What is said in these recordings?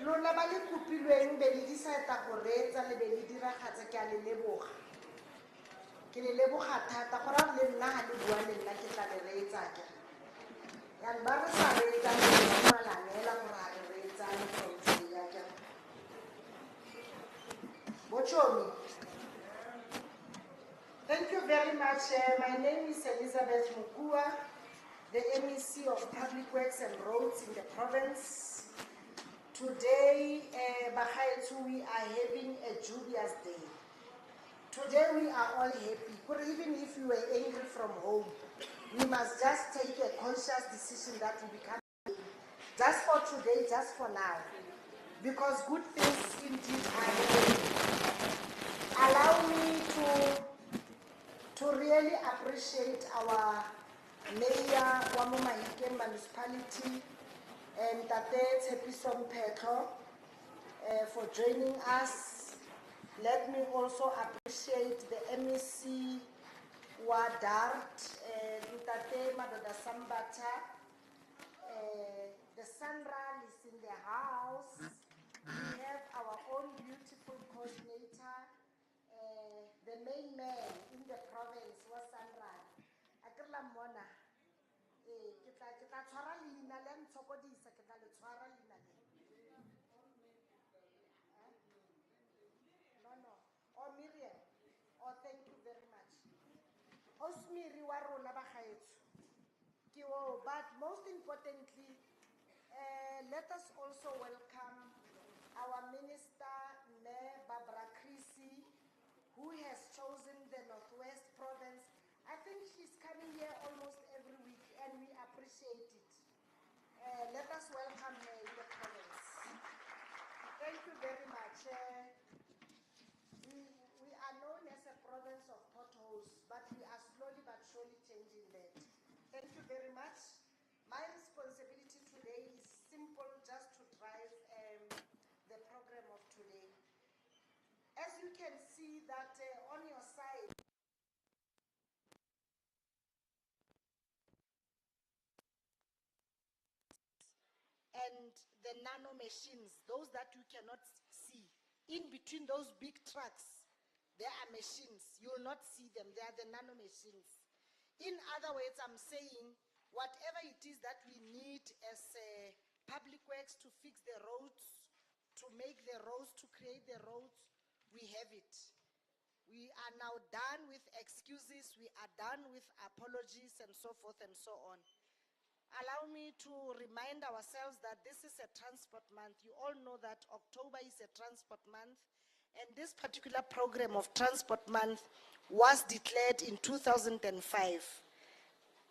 lona ba le kopilweng be le di saeta go reetsa le be le diragatsa ke a le leboga ke le leboga thata go ra le nna ga le bua le nna ke tla le reetsa ke yang ba re sa reetsa le malanela gore ga re reetsane from today ya ke Bochomi. Thank you very much. My name is MEC Mokua, the MEC of Public Works and Roads in the province. Today, Bagaetsu, we are having a joyous day. Today we are all happy. Even if you were angry from home, we must just take a conscious decision that we become just for today, just for now. Because good things indeed are happening. Allow me to really appreciate our Mayor wa Mafikeng municipality and Tate Sempe for joining us. Let me also appreciate the MEC wa DART, Tate Madoda Sambata. The Sandra is in the house. We have our own beautiful coordinator, the main man in the province was Sandra. Akela mona. Kita tshwara leina le ntshokodisa kita le tshwara leina le. No. Oh Miriam. Oh thank you very much. Osmiri wa rona ba gaetso. But most importantly, let us also welcome our Minister, Creecy, who has chosen the Northwest Province. I think she's coming here almost every week, and we appreciate it. Let us welcome her in the province. Thank you very much. We are known as a province of potholes, but we are slowly but surely changing that. Thank you very much. My responsibility today is simple, just to drive the program of today. As you can see that on your side, and the nano machines, those that you cannot see, in between those big trucks, there are machines. You will not see them. They are the nano machines. In other words, I'm saying whatever it is that we need as public works to fix the roads, to make the roads, to create the roads, we have it. We are now done with excuses. We are done with apologies and so forth and so on. Allow me to remind ourselves that this is a transport month. You all know that October is a transport month, and this particular program of transport month was declared in 2005.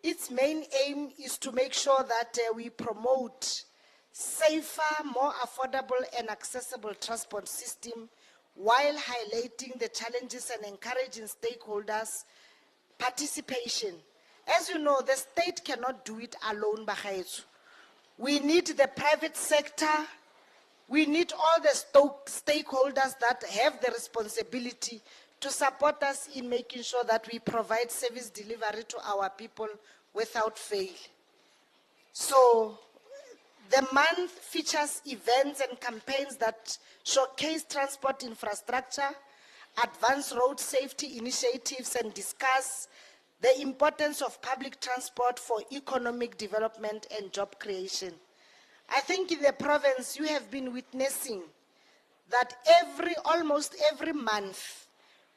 Its main aim is to make sure that we promote safer, more affordable and accessible transport system while highlighting the challenges and encouraging stakeholders' participation. As you know, the state cannot do it alone, Bagaetsu. We need the private sector. We need all the stakeholders that have the responsibility to support us in making sure that we provide service delivery to our people without fail. So, the month features events and campaigns that showcase transport infrastructure, advance road safety initiatives, and discuss the importance of public transport for economic development and job creation. I think in the province you have been witnessing that almost every month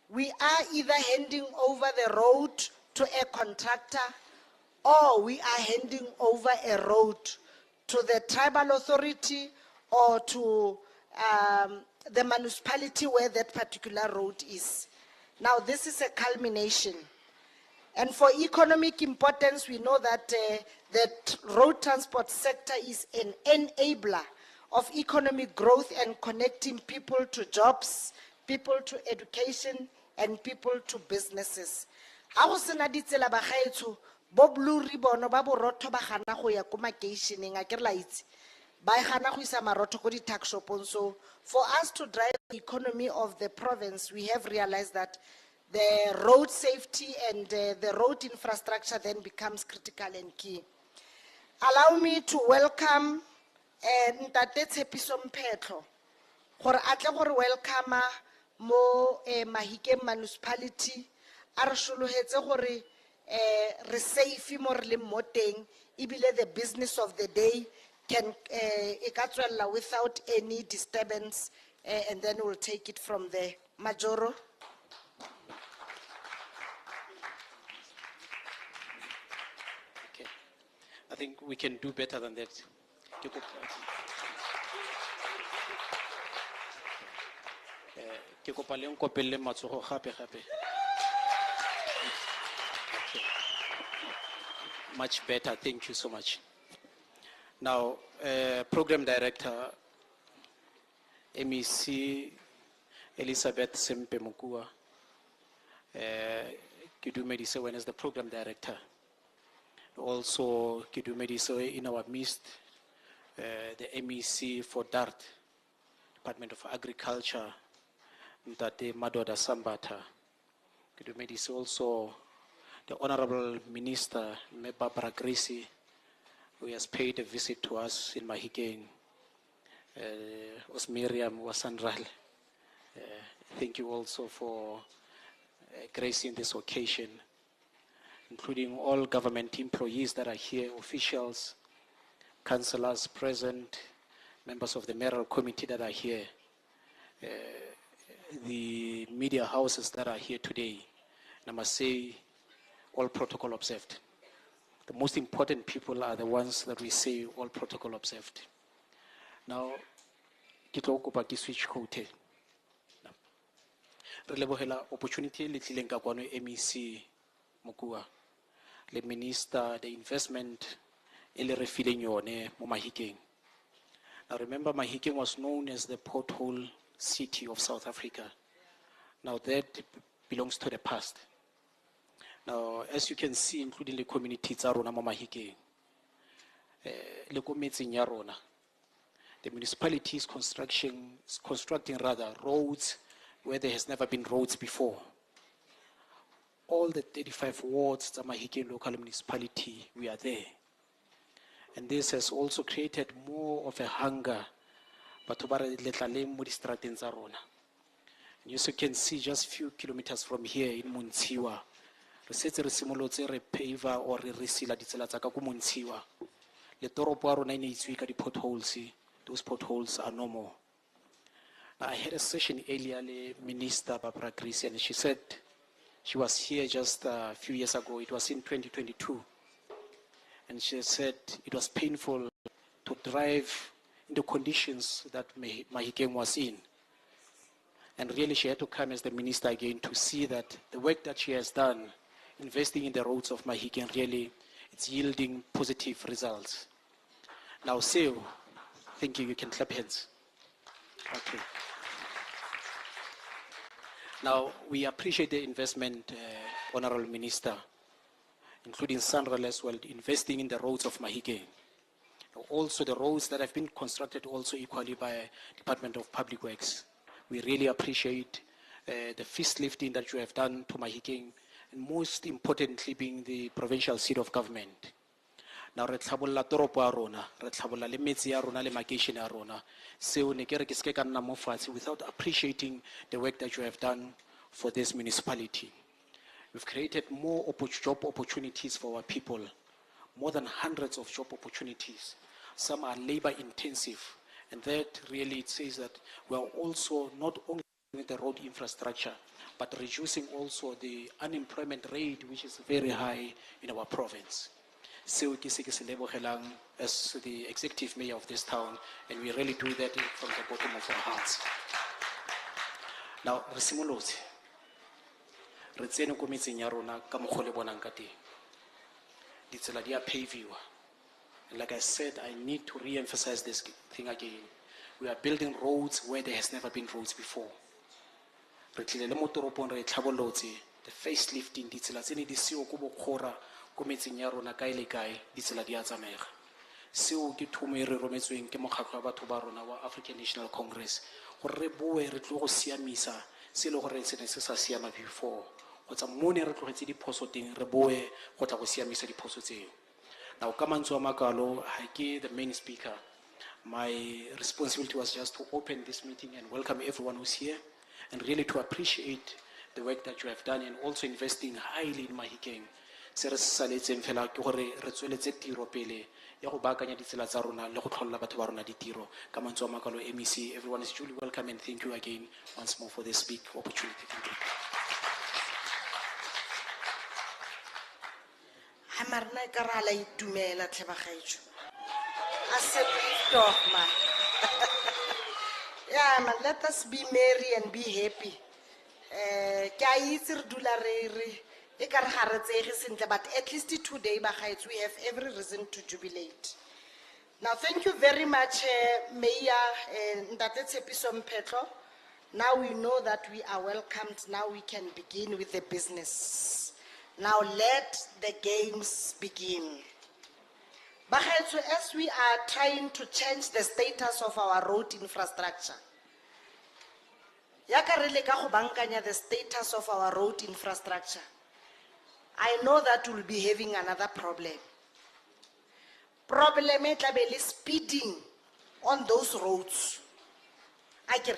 we are either handing over the road to a contractor or we are handing over a road to the tribal authority or to the municipality where that particular road is. Now this is a culmination. And for economic importance, we know that the road transport sector is an enabler of economic growth and connecting people to jobs, people to education, and people to businesses. How sena ditsela bagaetso bo blue ribbon ba borotho ba gana go ya ko makeišeneng a ke la itse ba gana go isa marotho ko di tax shopong. So for us to drive the economy of the province, we have realized that the road safety and the road infrastructure then becomes critical and key. Allow me to welcome Ntate Tshepiso Mphetlo gore a tle gore welcome mo Mafikeng municipality a re šolohetse gore re safe mo re leng mo teng ebile the business of the day can e ka tswella without any disturbance, and then we'll take it from there. Majoro. Okay. I think we can do better than that. Ke kopa le nkopelle matsogo gape gape. Much better, thank you so much. Now, Program Director, MEC Elizabeth Sempe Mokua, Kidu Medisewen as the Program Director. Also, Kidu Medisewen in our midst, the MEC for DART, Department of Agriculture, Ntate Madoda Sambata. Kidu Medisewen also the Honorable Minister, Barbara Creecy, who has paid a visit to us in Mafikeng, Osmiriam Wasandral. Thank you also for gracing this occasion, including all government employees that are here, officials, councillors present, members of the mayoral committee that are here, the media houses that are here today. And I must say, all protocol observed. The most important people are the ones that we say all protocol observed. Now, ki switch code. Re lebohela opportunity le tlileng ka kwano MEC Mokua le minister the investment ele re fileng yone mo Mafikeng. Now remember, Mafikeng was known as the pothole city of South Africa. Now that belongs to the past. Now, as you can see, including the community tsa rona mo Mafikeng, le ko metseng ya rona, the municipality is constructing roads where there has never been roads before. All the 35 wards tsa Mafikeng local municipality, we are there. And this has also created more of a hunger. Batho ba re letlaleng mo distrateng tsa rona. And as you can see, just few kilometers from here in Montshiwa, re setse re simolotse re paver or re sila ditsela tsa ka ko Montshiwa. Le toropo ya rona ine itswe ka di potholes. Those potholes are no more. Now, I had a session earlier le Minister Barbara Creecy, and she said she was here just a few years ago. It was in 2022. And she said it was painful to drive in the conditions that Mafikeng was in. And really she had to come as the minister again to see that the work that she has done, investing in the roads of Mafikeng, really, it's yielding positive results. Now, Seo, thank you, you can clap hands. Okay. Now, we appreciate the investment, Honorable Minister, including Sandral as well, investing in the roads of Mafikeng. Also the roads that have been constructed also equally by Department of Public Works. We really appreciate the fist lifting that you have done to Mafikeng, and most importantly being the provincial seat of government. Now, re tlhabolla toropo ya rona, re tlhabolla le metsi ya rona le makeishene ya rona. Seo ne ke re ke se ke ka nna mo fatshe without appreciating the work that you have done for this municipality. We've created more job opportunities for our people, more than hundreds of job opportunities. Some are labor intensive, and that really it says that we are also not only with the road infrastructure, but reducing also the unemployment rate, which is very high in our province. So as the executive mayor of this town, and we really do that from the bottom of our hearts. Now, Resimolozi, Retseno Committee Yarona, Kamokole Bonankati, Ditseladia Paviwa. And like I said, I need to re-emphasize this thing again. We are building roads where there has never been roads before. The facelifting ditsela tsene di seo go bokgora go metseng ya rona kae le kae ditsela di a tsamega. Seo ke thumo e re rometsweng ke mokgatlo wa batho ba rona wa African National Congress gore re boe re tlo go siamisa se le gore se ne se sa siama before go tsa mone re tlogetse diphoso teng re boe go tla go siamisa diphoso tseo. Now ka mantswe a makalo ha ke the main speaker, My responsibility was just to open this meeting and welcome everyone who's here, and really to appreciate the work that you have done and also investing highly in Mafikeng. Se re saletseng fela ke gore re tsweletse tiro pele ya go baakanya ditsela tsa rona le go tlholla batho ba rona ditiro ka mantswe a makalo MEC. Everyone is duly welcome and thank you again once more for this big opportunity. Thank you. Hamarna karala itumela tlebagaetso. Asepito man. Yeah man, let us be merry and be happy. Ke a itse re dula re e ka re ga re tsege sentle, but at least today bagaetso we have every reason to jubilate. Now thank you very much Mayor Ntate Tshepiso Mphetlo. Now we know that we are welcomed. Now we can begin with the business. Now let the games begin. Bagaetso, as we are trying to change the status of our road infrastructure, yaka re le ka go bankanya the status of our road infrastructure, I know that we'll be having another problem. Problem e tla be le speeding on those roads. I get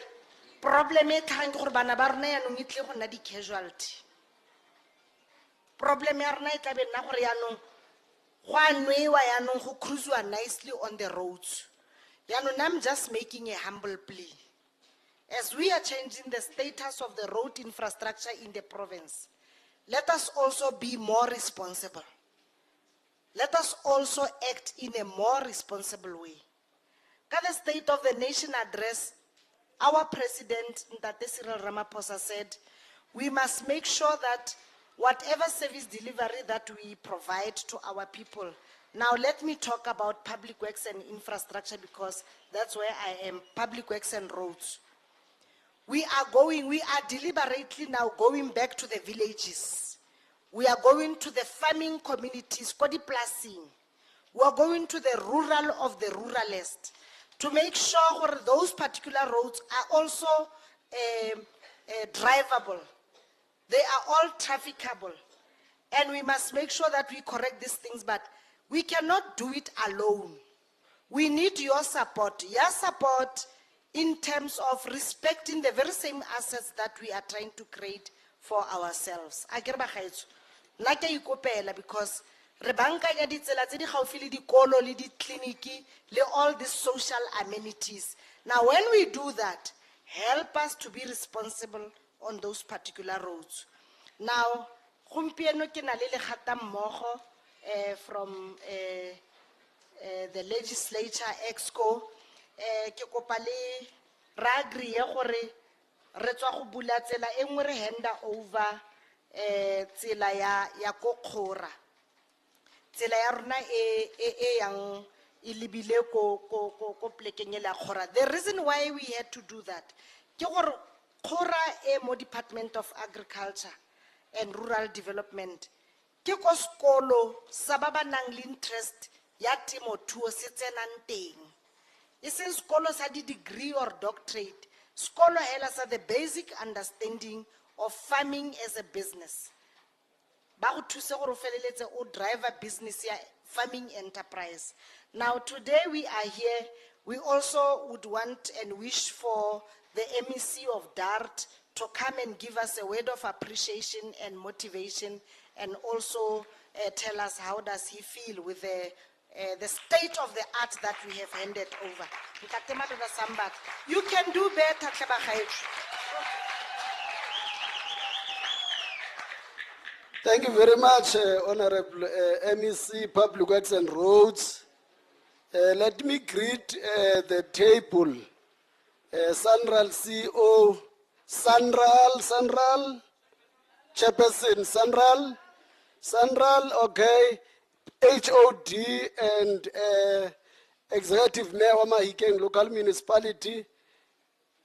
problem e tlang ke gore bana ba rona yanong e tle go nna di casualty. Problem ya rona e tla be nna gore yanong go a nwewa yanong go cruisiwa nicely on the roads. Yanong I'm just making a humble plea. As we are changing the status of the road infrastructure in the province, let us also be more responsible. Let us also act in a more responsible way. At the State of the Nation address, our President, Ntate Cyril Ramaphosa, said, we must make sure that whatever service delivery that we provide to our people. Now let me talk about public works and infrastructure because that's where I am, public works and roads. We are deliberately now going back to the villages. We are going to the farming communities, Kodi Plasing. We are going to the rural of the ruralist to make sure those particular roads are also drivable. They are all trafficable. And we must make sure that we correct these things, but we cannot do it alone. We need your support in terms of respecting the very same assets that we are trying to create for ourselves. Because re bankanya ditsela tse di gaufi le dikolo le ditleliniki le all these social amenities. Now when we do that, help us to be responsible on those particular roads. Now gompieno ke na le legata mmogo from the legislature exco ke kopa le ra agree gore re tswa go bula tsela e nngwe re hand over tsela ya kokgora, tsela ya rona e yang ilibile ko plekeng la Khora. The reason why we had to do that ke gore Khora mo Department of Agriculture and Rural Development ke ko skolo sa ba ba nang le interest ya temothuo se tsenang teng. E se skolo sa di degree or doctorate, skolo hela sa the basic understanding of farming as a business. Ba go thuse gore o feleletse o drive a business ya farming enterprise. Now today we are here, we also would want and wish for the MEC of DART to come and give us a word of appreciation and motivation, and also tell us how does he feel with the state of the art that we have handed over. You can do better, Tlebagaetso. Thank you very much, Honorable MEC Public Works and Roads. Let me greet the table, Sanral CEO, Sanral, Chairperson, Sanral, okay, HOD and Executive Mayor of Mafikeng Local Municipality,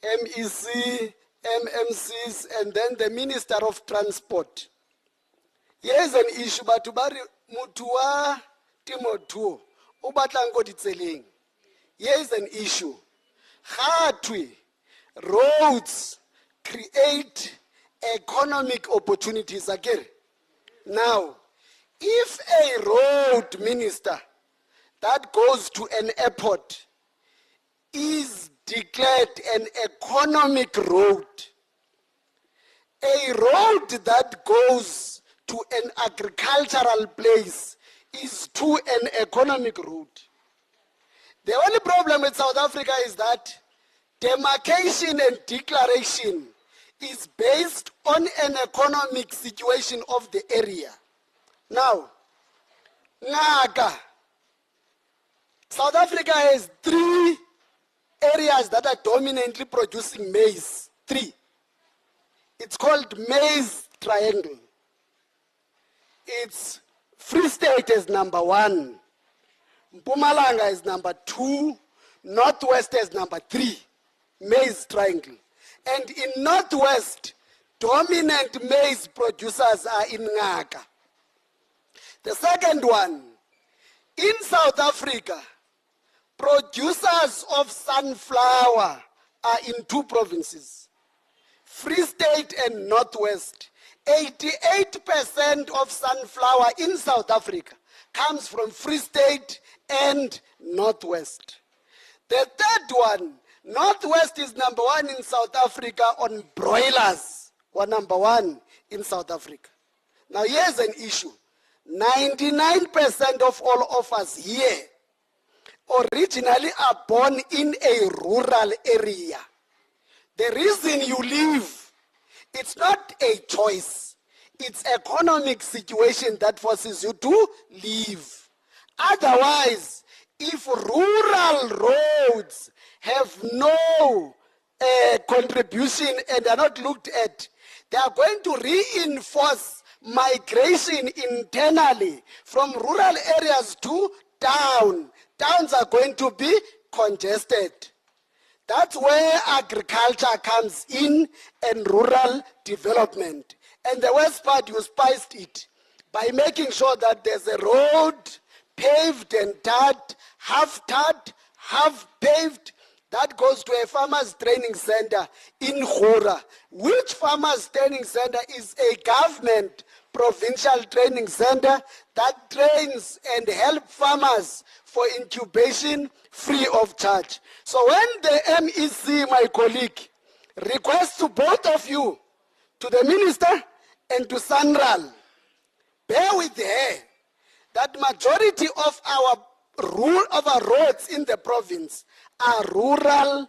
MEC, MMCs, and then the Minister of Transport. Here is an issue, but bari mutua timotuo ubatlango ditseleng. Here is an issue. Hatwe roads create economic opportunities again. Now, if a road minister that goes to an airport is declared an economic road. A road that goes to an agricultural place is to an economic road. The only problem with South Africa is that demarcation and declaration is based on an economic situation of the area. Now, Ngaka, South Africa has 3 areas that are dominantly producing maize. 3. It's called maize triangle. It's Free State is number 1, Mpumalanga is number 2, Northwest is number 3, maize triangle. And in Northwest, dominant maize producers are in Ngaka. The second one, in South Africa, producers of sunflower are in 2 provinces, Free State and Northwest. 88% of sunflower in South Africa comes from Free State and Northwest. The third one, Northwest is number 1 in South Africa on broilers, or number 1 in South Africa. Now here's an issue. 99% of all of us here originally are born in a rural area. The reason you live, it's not a choice. It's economic situation that forces you to leave. Otherwise, if rural roads have no contribution and are not looked at, they are going to reinforce migration internally from rural areas to town. Towns are going to be congested. That's where agriculture comes in and rural development. And the worst part, you spiced it by making sure that there's a road paved and tarred, half paved, that goes to a farmers training center in Gora. Which farmers training center is a government provincial training center that trains and help farmers for incubation free of charge. So when the MEC, my colleague, requests to both of you, to the minister and to Sanral, bear with her that majority of our roads in the province are rural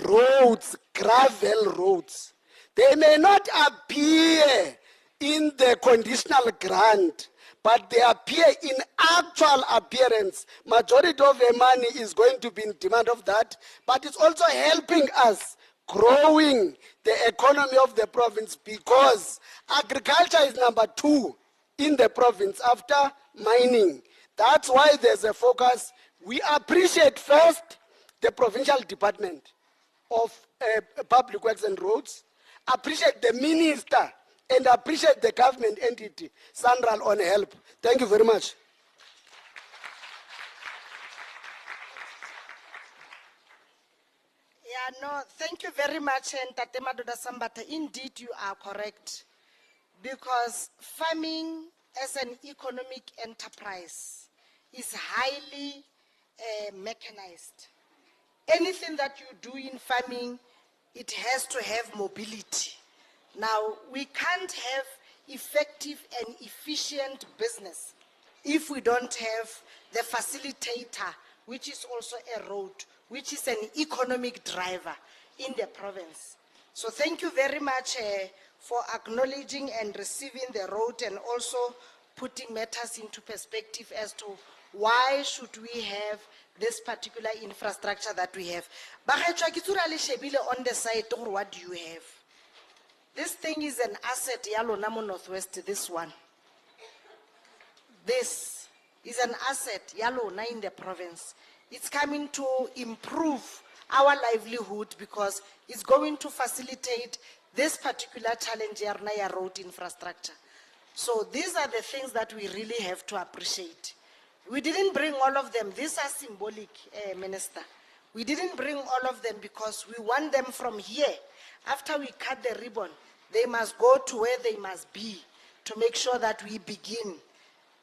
roads, gravel roads. They may not appear in the conditional grant, but they appear in actual appearance. Majority of the money is going to be in demand of that, but it's also helping us growing the economy of the province, because agriculture is number 2 in the province after mining. That's why there's a focus. We appreciate first the provincial department of public works and roads, appreciate the minister, and appreciate the government entity, Sanral, on help. Thank you very much. Yeah, no, thank you very much, Ntate Madoda Sambata. Indeed, you are correct. Because farming as an economic enterprise is highly mechanized. Anything that you do in farming, it has to have mobility. Now, we can't have effective and efficient business if we don't have the facilitator, which is also a road, which is an economic driver in the province. So thank you very much for acknowledging and receiving the road, and also putting matters into perspective as to why should we have this particular infrastructure that we have. On the side, what do you have? This thing is an asset, Yalo Namo Northwest, this one. This is an asset, Yalo Na in the province. It's coming to improve our livelihood because it's going to facilitate this particular challenge, Yarnaya road infrastructure. So these are the things that we really have to appreciate. We didn't bring all of them. These are symbolic, Minister. We didn't bring all of them because we want them from here. After we cut the ribbon, they must go to where they must be to make sure that we begin,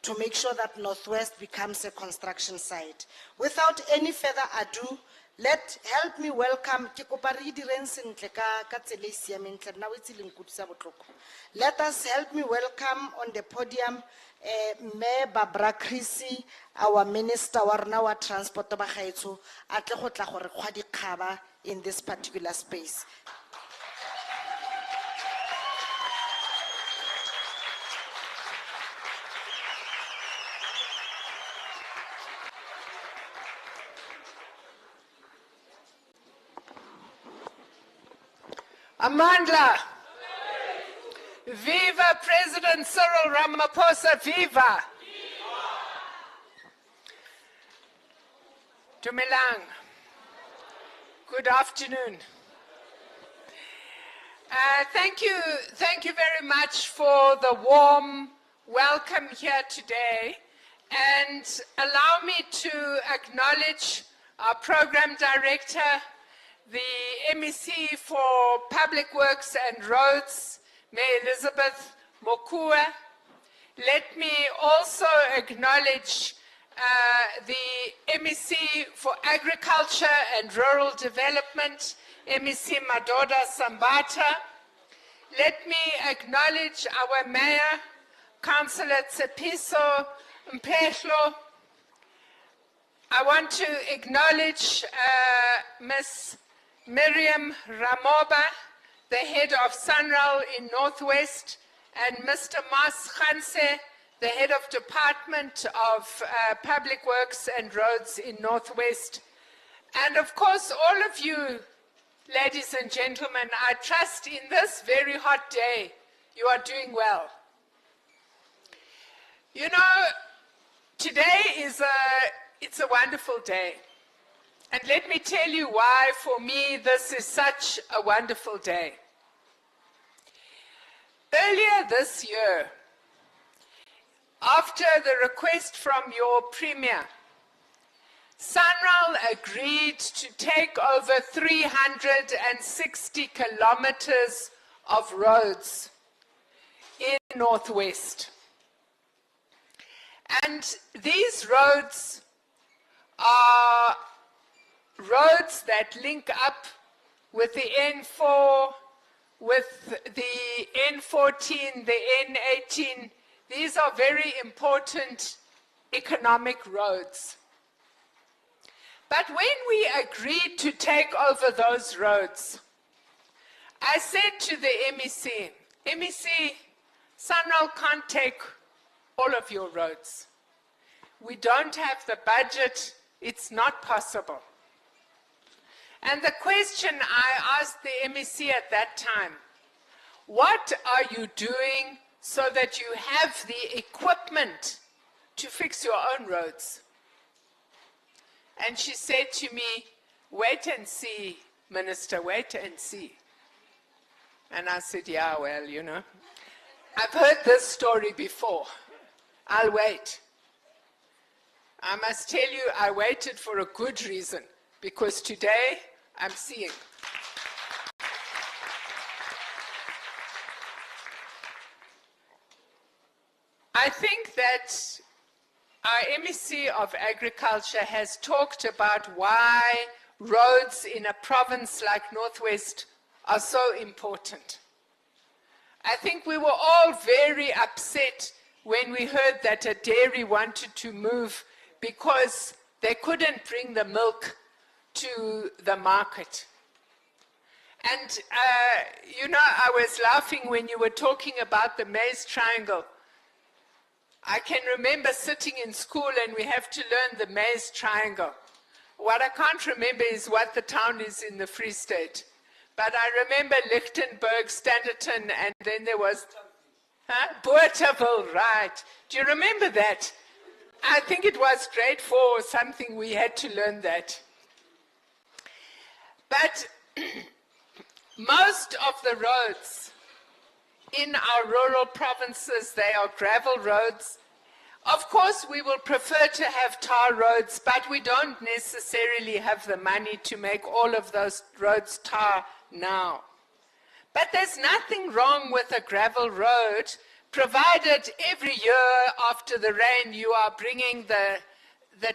to make sure that Northwest becomes a construction site. Without any further ado, Help me welcome, ke kopa re direng sentle ka tsela e siameng tle, nna o itse le nkutlwisa botlhoko. Let us help me welcome on the podium Mme Barbara Creecy, our Minister wa rona wa Transport ba gaetsho, a tle go tla gore kgwa dikgaba in this particular space. Amandla. Viva President Cyril Ramaphosa, viva. Dumelang. Good afternoon. Thank you very much for the warm welcome here today, and allow me to acknowledge our program director, the MEC for Public Works and Roads, Mayor Elizabeth Mokua. Let me also acknowledge the MEC for Agriculture and Rural Development, MEC Madoda Sambata. Let me acknowledge our Mayor, Councillor Tsepiso Mpehlo. I want to acknowledge Ms. Miriam Ramoba, the head of Sunral in Northwest, and Mr. Mas Khanse, the head of Department of Public Works and Roads in Northwest. And of course, all of you, ladies and gentlemen, I trust in this very hot day, you are doing well. You know, today it's a wonderful day. And let me tell you why, for me, this is such a wonderful day. Earlier this year, after the request from your Premier, Sunral agreed to take over 360 kilometers of roads in Northwest. And these roads are roads that link up with the N4, with the N14, the N18. These are very important economic roads. But when we agreed to take over those roads, I said to the MEC, Sunral can't take all of your roads. We don't have the budget, it's not possible. And the question I asked the MEC at that time, what are you doing so that you have the equipment to fix your own roads? And she said to me, wait and see, Minister, wait and see. And I said, yeah, well, you know, I've heard this story before. I'll wait. I must tell you, I waited for a good reason, because today I'm seeing. I think that our MEC of Agriculture has talked about why roads in a province like Northwest are so important. I think we were all very upset when we heard that a dairy wanted to move because they couldn't bring the milk to the market. And, you know, I was laughing when you were talking about the maize triangle. I can remember sitting in school and we have to learn the maize triangle. What I can't remember is what the town is in the Free State. But I remember Lichtenburg, Standerton, and then there was Bothaville, right. Do you remember that? I think it was grade 4 or something, we had to learn that. But most of the roads in our rural provinces, they are gravel roads. Of course, we will prefer to have tar roads, but we don't necessarily have the money to make all of those roads tar now. But there's nothing wrong with a gravel road, provided every year after the rain you are bringing the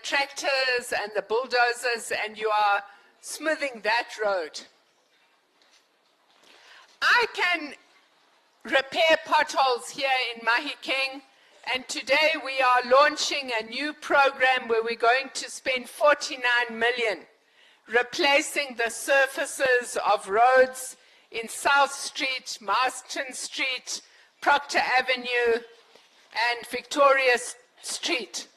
tractors and the bulldozers and you are smoothing that road. I can repair potholes here in Mafikeng, and today we are launching a new program where we're going to spend 49 million replacing the surfaces of roads in South Street, Marston Street, Proctor Avenue, and Victoria Street.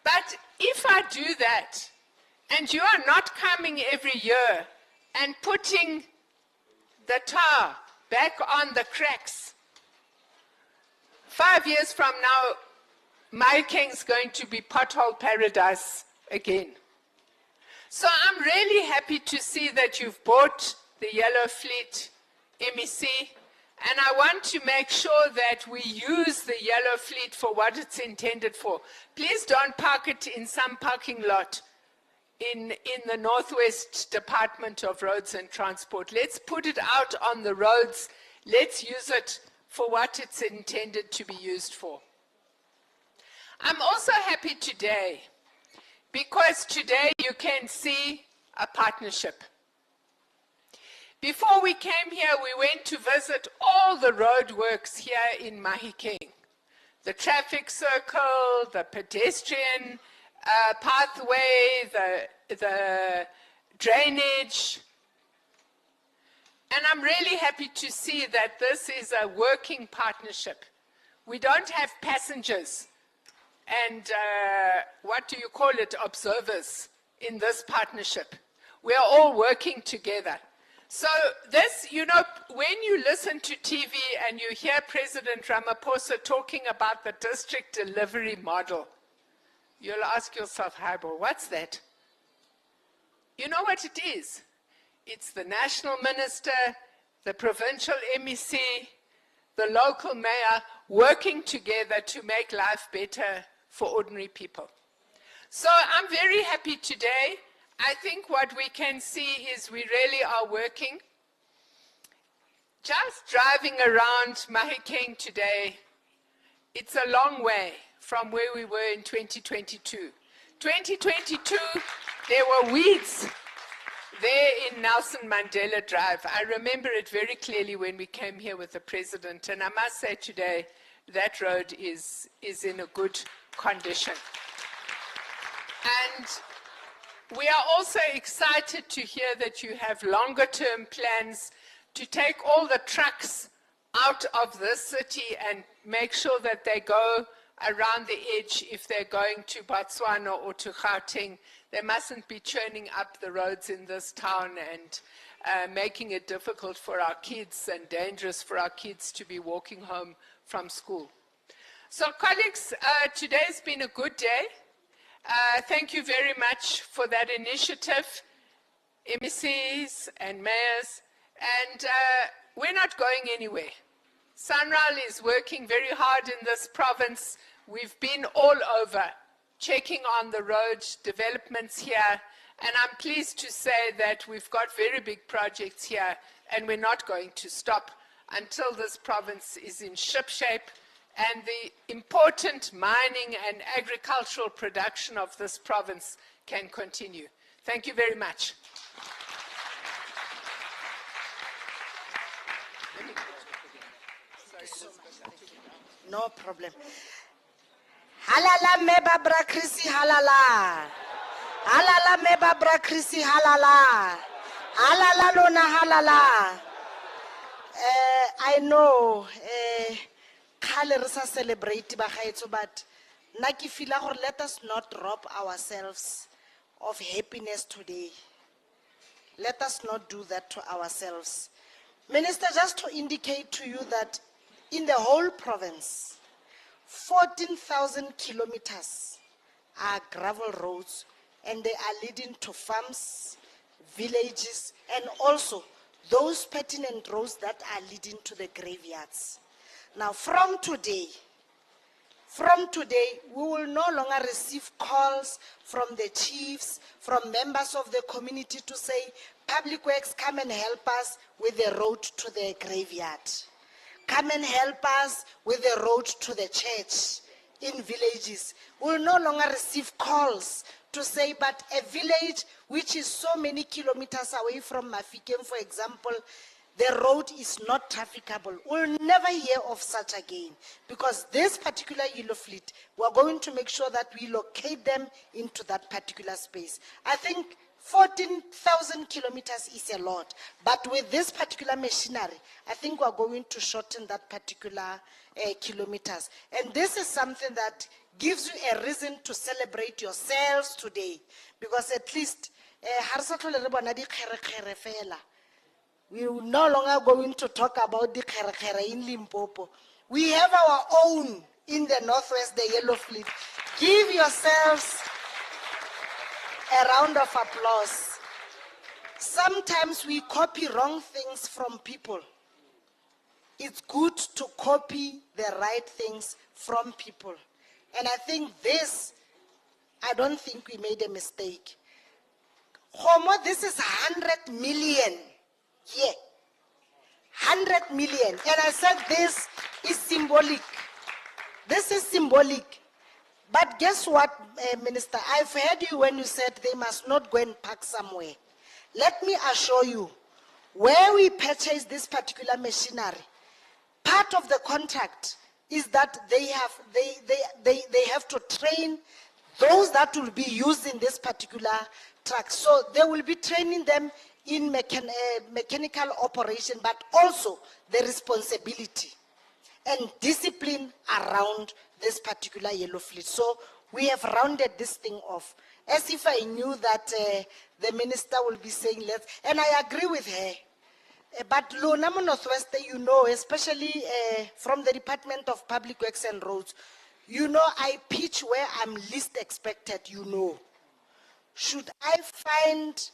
But if I do that, and you are not coming every year and putting the tar back on the cracks, 5 years from now, Mafikeng's going to be pothole paradise again. So I'm really happy to see that you've bought the Yellow Fleet MEC, and I want to make sure that we use the Yellow Fleet for what it's intended for. Please don't park it in some parking lot in the Northwest Department of Roads and Transport. Let's put it out on the roads. Let's use it for what it's intended to be used for. I'm also happy today because today you can see a partnership. Before we came here, we went to visit all the roadworks here in Mafikeng. The traffic circle, the pedestrian pathway, the drainage. And I'm really happy to see that this is a working partnership. We don't have passengers and observers in this partnership. We are all working together. So this, when you listen to TV and you hear President Ramaphosa talking about the district delivery model, you'll ask yourself, Haibo, what's that? You know what it is? It's the national minister, the provincial MEC, the local mayor working together to make life better for ordinary people. So I'm very happy today. I think what we can see is we really are working. Just driving around Mafikeng today, it's a long way from where we were in 2022. 2022, there were weeds there in Nelson Mandela Drive. I remember it very clearly when we came here with the president, and I must say today, that road is in a good condition. And we are also excited to hear that you have longer term plans to take all the trucks out of this city and make sure that they go around the edge if they're going to Botswana or to Gauteng. They mustn't be churning up the roads in this town and making it difficult for our kids and dangerous for our kids to be walking home from school. So colleagues, today's been a good day. Thank you very much for that initiative, MECs and mayors, and we're not going anywhere. Sanral is working very hard in this province. We've been all over, checking on the road developments here, and I'm pleased to say that we've got very big projects here, and we're not going to stop until this province is in shipshape and the important mining and agricultural production of this province can continue. Thank you very much. No problem. Halala meba bra Creecy halala. Halala meba bra Creecy halala. Halala lona halala. I know kale re sa celebrate ba gaetso, but nna ke feel gore let us not rob ourselves of happiness today. Let us not do that to ourselves. Minister, just to indicate to you that in the whole province, 14,000 kilometers are gravel roads, and they are leading to farms, villages, and also those pertinent roads that are leading to the graveyards. Now, from today, we will no longer receive calls from the chiefs, from members of the community to say, Public Works, come and help us with the road to the graveyard. Come and help us with the road to the church in villages. We will no longer receive calls to say, but a village which is so many kilometers away from Mafikeng, for example, the road is not trafficable. We'll never hear of such again, because this particular yellow fleet, we're going to make sure that we locate them into that particular space. I think 14,000 kilometers is a lot, but with this particular machinery, I think we're going to shorten that particular kilometers. And this is something that gives you a reason to celebrate yourselves today, because at least we are no longer going to talk about the khere in Limpopo. We have our own in the Northwest, the Yellow Fleet. Give yourselves a round of applause. Sometimes we copy wrong things from people. It's good to copy the right things from people. And I think this, I don't think we made a mistake. Homo, this is 100 million. Yeah, 100 million. And I said this is symbolic. This is symbolic. But guess what, Minister? I've heard you when you said they must not go and park somewhere. Let me assure you, where we purchase this particular machinery, part of the contract is that they have to train those that will be used in this particular truck. So they will be training them in mechanical operation, but also the responsibility and discipline around this particular yellow fleet. So we have rounded this thing off. As if I knew that the minister will be saying let's, and I agree with her. But Lonamo Northwest, you know, especially from the Department of Public Works and Roads, you know, I pitch where I'm least expected, you know. Should I find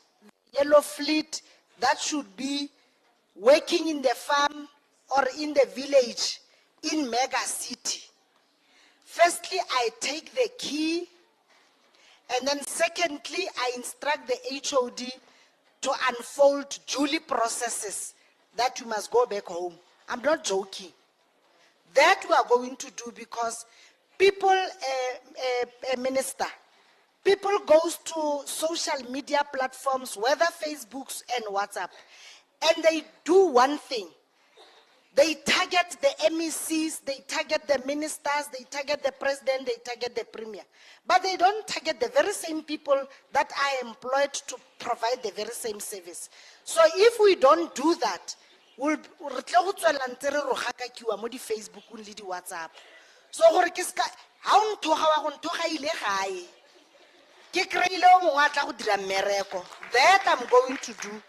yellow fleet that should be working in the farm or in the village in mega city? Firstly, I take the key, and then secondly, I instruct the HOD to unfold duly processes that you must go back home. I'm not joking. That we are going to do, because people, Minister, people goes to social media platforms, whether Facebooks and WhatsApp, and they do one thing. They target the MECs, they target the ministers, they target the president, they target the premier. But they don't target the very same people that are employed to provide the very same service. So if we don't do that, we'll Facebook and WhatsApp. So that I'm going to do.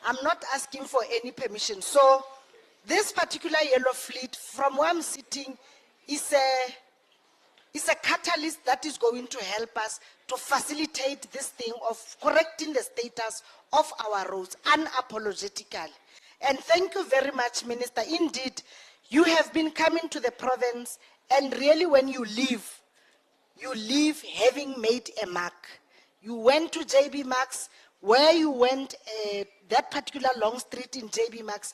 I'm not asking for any permission. So this particular yellow fleet, from where I'm sitting, is a catalyst that is going to help us to facilitate this thing of correcting the status of our roads unapologetically. And thank you very much, Minister. Indeed, you have been coming to the province, and really when you leave having made a mark. You went to JB Max, where you went, that particular long street in JB Max,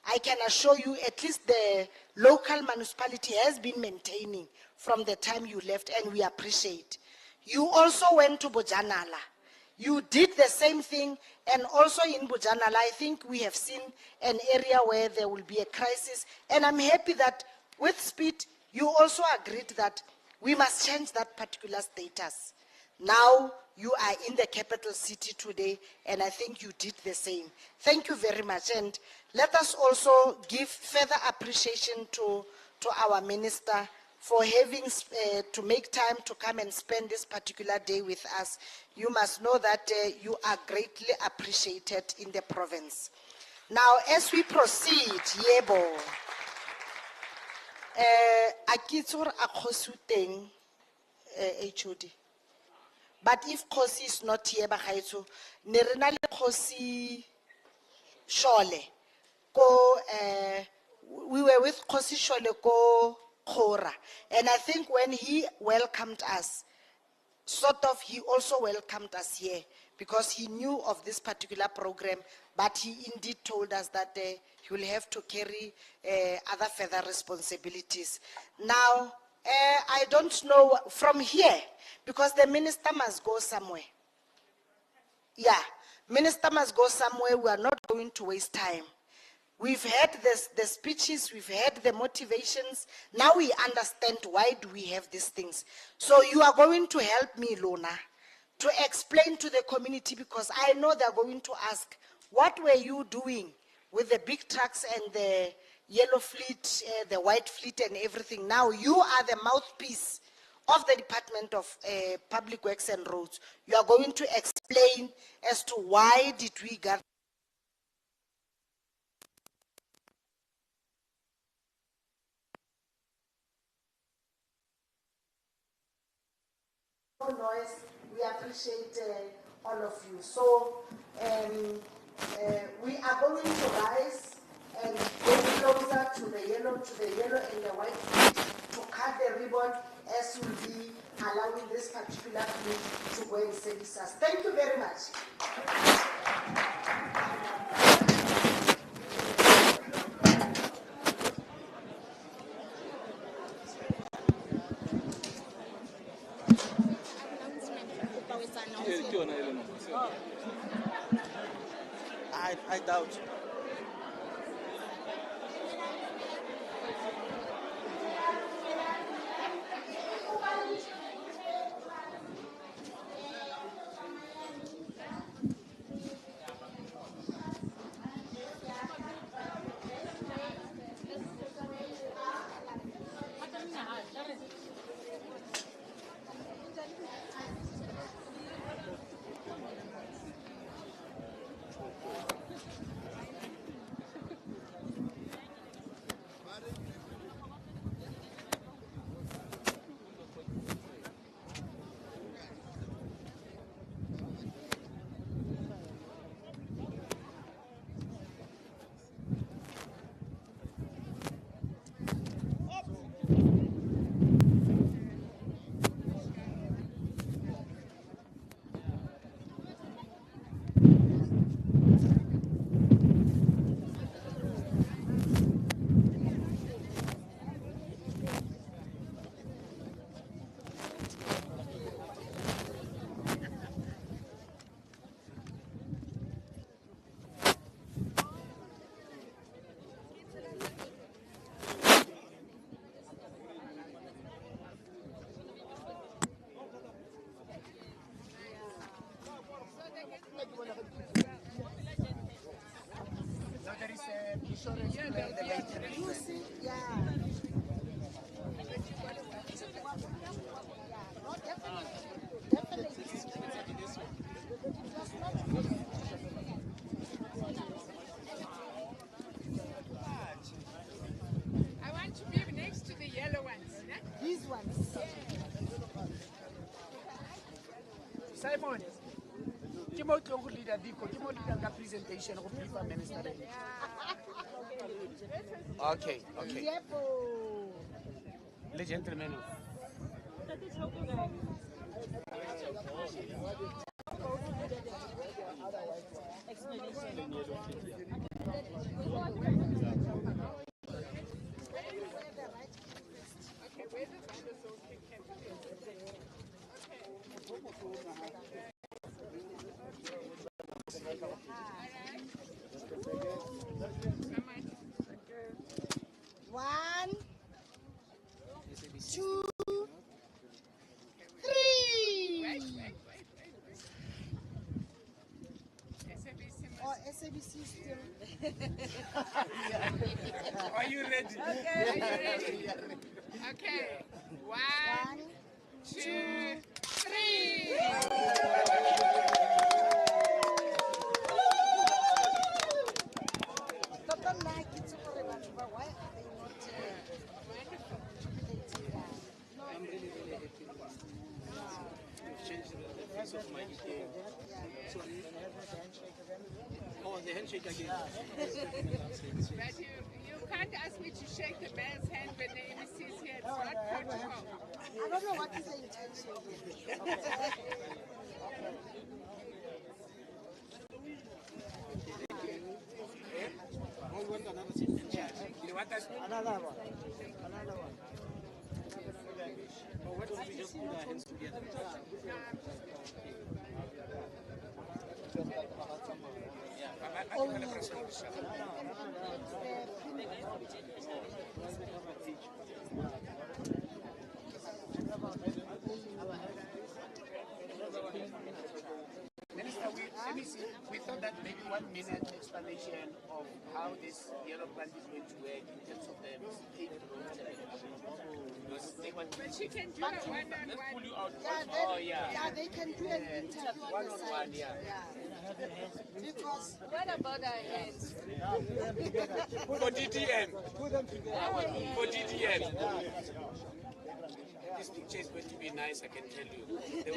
I can assure you at least the local municipality has been maintaining from the time you left, and we appreciate. You also went to Bojanala. You did the same thing, and also in Bojanala, I think we have seen an area where there will be a crisis, and I'm happy that with speed, you also agreed that we must change that particular status. Now you are in the capital city today, and I think you did the same. Thank you very much. And let us also give further appreciation to our minister for having to make time to come and spend this particular day with us. You must know that you are greatly appreciated in the province. Now, as we proceed, Yebo. Akitzur akhosuteng HOD. But if Khosi is not here, nerena le Khosi Shole. We were with Khosi Shole ko Khora. And I think when he welcomed us, sort of he also welcomed us here. because he knew of this particular program, but he indeed told us that he will have to carry other further responsibilities. Now, I don't know from here, because the minister must go somewhere. Yeah, minister must go somewhere. We are not going to waste time. We've had the speeches, we've had the motivations. Now we understand why do we have these things. So you are going to help me, Lona, to explain to the community, because I know they're going to ask, what were you doing with the big trucks and the yellow fleet, the white fleet and everything? Now you are the mouthpiece of the Department of Public Works and Roads. You are going to explain as to why did we get noise. We appreciate all of you. So we are going to rise and go closer to the yellow and the white fleet to cut the ribbon, as will be allowing this particular fleet to go and service us. Thank you very much. I doubt. I want to be next to the yellow ones. These ones. Simon, ke mo tlo go leader diko, ke mo leader ka presentation go Prime Minister. Okay, okay. Yep. Le gentleman. One, two, three. Oh, SABC still. Are you ready? Okay. Are you ready? Okay. One, two, three. Why are they not? I'm really, really happy. You've changed the face of my game. Sorry. Oh, the handshake again. But you can't ask me to shake the man's hand when the MC is here. It's not protocol. I don't know what is the intention here. Minister, let me see. We thought that maybe 1 minute explanation of how this yellow plant is going to work in terms of the paved roads and everything. Because they want But she can do a one-on-one. Yeah, they can do an interview on the side. yeah. Because What about our hands? For DTN. For DTN. This picture is going to be nice, I can tell you. The